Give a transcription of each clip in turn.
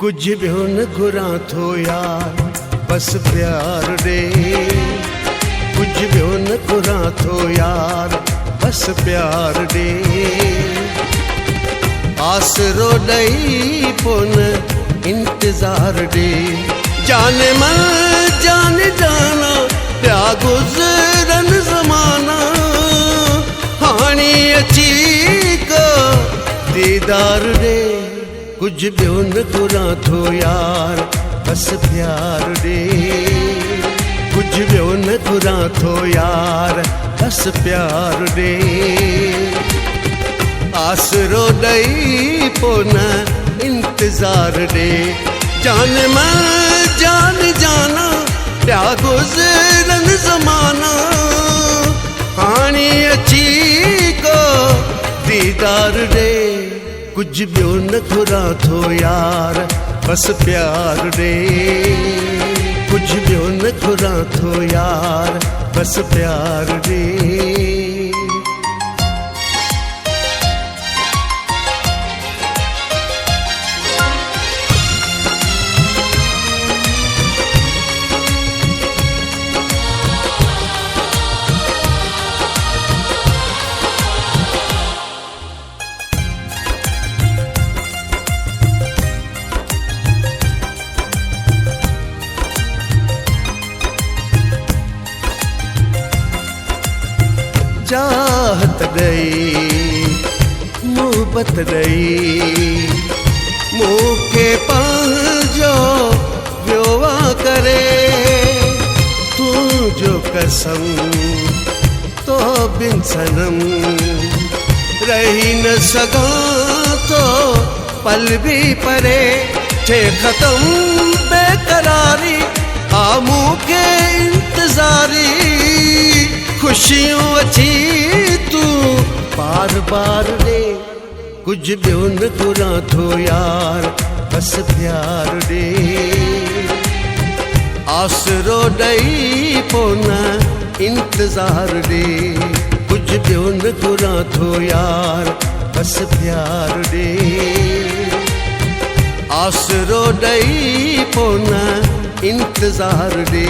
कुछ भी न घुरा थो यार बस प्यार दे, कुछ भी न घुरा थो यार बस प्यार दे। आसरो ॾई पोन इंतज़ार दे, जान मन जान जाना पिया गुज़रन ज़माना, हाणी अची को दीदार दे। कुछ भी न घुरा थो यार बस प्यार दे, कुछ भी न घुरा थो यार बस प्यार दे। आसरो ॾई पोन इंतज़ार दे, जान मन जान जाना पिया गुज़रन ज़माना, हाणी अची को दीदार दे। कुछ भी न घुरा थो यार बस प्यार दे, कुछ भी न घुरा थो यार बस प्यार दे। चाहत ॾई मोहबत ॾई मूंखे पंहिंजो वियोवा करे, तुंहिंजो कसम तो बिन सनम रही न सघां तो पल भी परे। थे ख़त्म बेकरारी आ मूंखे इंतज़ारी, खुशियों अची तू बार बार दे। कुछ भी न घुरा थो यार बस प्यार दे, आसरो ॾई पोन इंतज़ार दे। कुछ भी न घुरा थो यार बस प्यार दे, आसरो ॾई पोन इंतज़ार दे।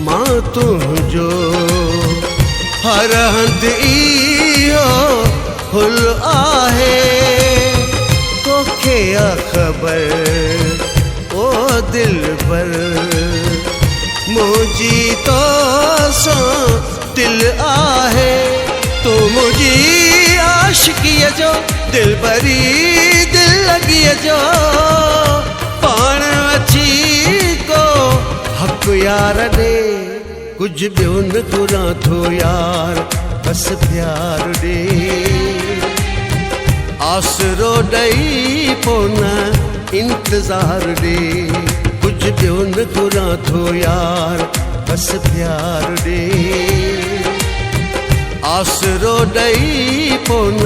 मां तुझो हर हंध इहो हुल आहे, तोखे आ ख़बर ओ दिल पर मुंहिंजी तो सां दिल आहे। तू मुंहिंजी आशिकीअ जो दिल भरी दिल लॻीअ जो, पाण अची को हक़ यार दे। कुछ भी न घुरा थो यार बस प्यार दे, आसरो ॾई पोन इंतज़ार दे। कुछ भी न घुरा थो यार बस प्यार दे, आसरो ॾई पोन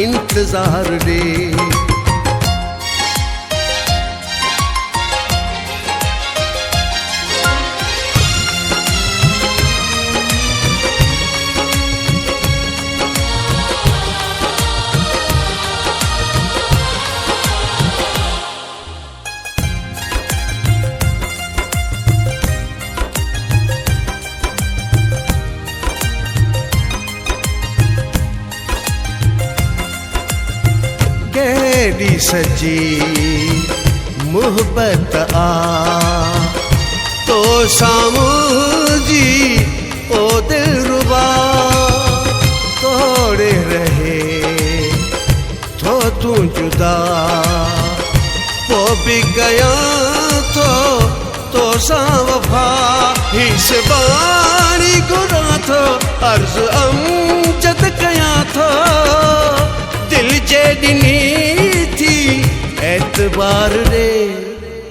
इंतज़ार दे। केॾी सजी मोहबत आ तो साम्हूं जी ओ दिलरुबा, तोड़े रहे थो तू जुदा पोइ बि कयां थो तो सां वफ़ा। हीस बाणी घुरां थो अर्ज़ अमजद कयां थो, दिल जे ॾिनी थी एतबार ॾे।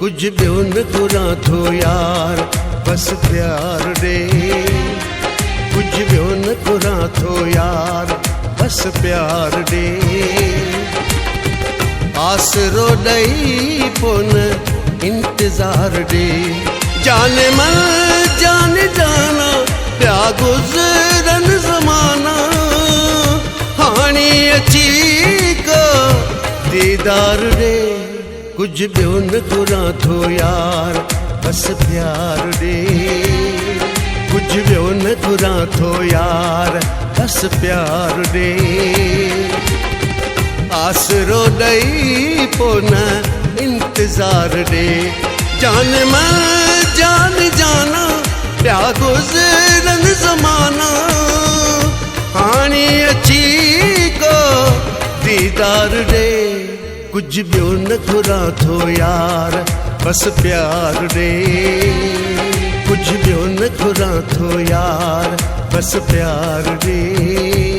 कुछ भी न घुरा थो यार बस प्यार दे कुछ भी न घुरा थो यार बस प्यार दे आसरो ॾई पोइ न इंतज़ार दे जाने मन जाने जाना पिया गुज़रन ज़माना हाणे अची को दीदार दे कुछ भी न घुरा थो यार बस प्यार दे कुछ भी न घुरा थो यार बस प्यार दे आसरो ॾई पोइ न इंतज़ार दे जान मन जान जाना पिया गुज़रन ज़माना हाणे अची को दीदार दे कुछ भी न घुरा थो यार बस प्यार दे कुछ भी न घुरा थो यार बस प्यार दे